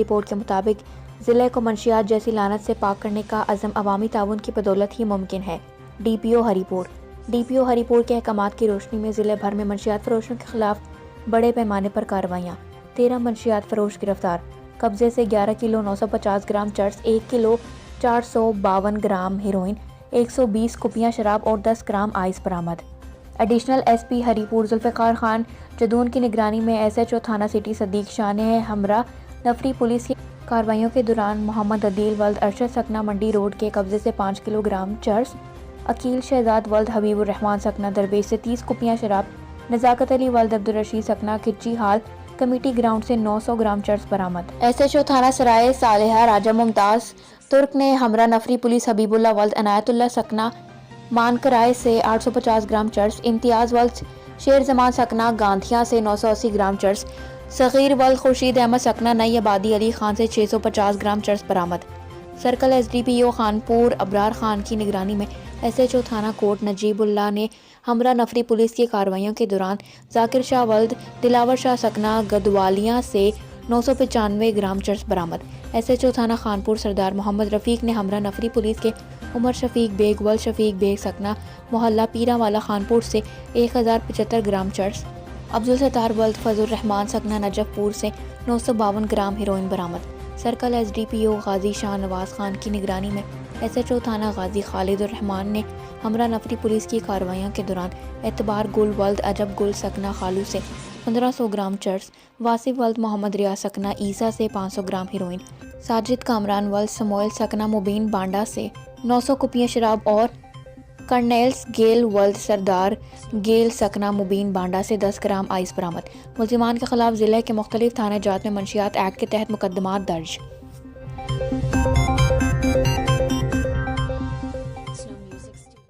Report کے مطابق ضلع کو منشیات جیسی لعنت سے پاک کرنے کا عزم عوامی تعاون کی بدولت ہی ممکن ہے۔ ڈی پی او ہری پور کے احکامات کی روشنی میں ضلع بھر میں منشیات فروشوں کے خلاف بڑے پیمانے پر کارروائیاں۔ 13 منشیات فروش گرفتار، قبضے سے 11 کلو 950 گرام چرس، 1 کلو 452 گرام ہیروئن، 120 کپیاں شراب اور 10 گرام آئس برآمد۔ ایڈیشنل ایس پی ہری پور ذوالفقار خان جدون کی نگرانی میں ایس ایچ او تھانہ سٹی صدیق شاہ نے ہمراہ نفری پولیس کی کارروائیوں کے دوران محمد عدیل ولد ارشد سکنہ منڈی روڈ کے قبضے سے 5 کلو گرام چرس، عقیل شہزاد ولد حبیب الرحمان سکنہ دربیش سے 30 کپیاں شراب، نزاکت علی ولد عبدالرشید سکنہ کچی ہال کمیٹی گراؤنڈ سے 900 گرام چرس برآمد۔ ایس ایچ او تھانہ سرائے صالحہ راجہ ممتاز ترک نے ہمراہ نفری پولیس حبیب اللہ ولد عنایت اللہ سکنہ مانکرائے سے 850 گرام چرس، امتیاز ولد شیر زمان سکنہ گاندھیاں سے 980 گرام چرس، صغیر ولد خورشید احمد سکنہ نئی آبادی علی خان سے 650 گرام چرس برآمد۔ سرکل ایس ڈی پی او خانپور ابرار خان کی نگرانی میں ایس ایچ او تھانہ کوٹ نجیب اللہ نے ہمراہ نفری پولیس کی کارروائیوں کے دوران ذاکر شاہ ولد دلاور شاہ سکنہ گدوالیاں سے 995 گرام چرس برآمد۔ ایس ایچ او تھانہ خانپور سردار محمد رفیق نے ہمراہ نفری پولیس کے عمر شفیق بیگ ولد شفیق بیگ سکنہ محلہ پیرا والا خانپور سے 1075 گرام چرس، عبدالستار ولد فضل الرحمان سکنہ نجف پور سے 952 گرام ہیروئن برآمد۔ سرکل ایس ڈی پی او غازی شاہ نواز خان کی نگرانی میں ایس ایچ او تھانہ غازی خالد الرحمان نے ہمراہ نفری پولیس کی کارروائیوں کے دوران اعتبار گل ولد عجب گل سکنہ خالو سے 1500 گرام چرس، واصف ولد محمد ریاض سکنہ عیسیٰ سے 500 گرام ہیروئن، ساجد کامران ولد سموئل سکنہ مبین بانڈا سے 900 کپیاں شراب اور کرنیلس گیل ولد سردار گیل سکنہ مبین بانڈا سے 10 گرام آئس برآمد۔ ملزمان کے خلاف ضلع کے مختلف تھانہ جات میں منشیات ایکٹ کے تحت مقدمات درج۔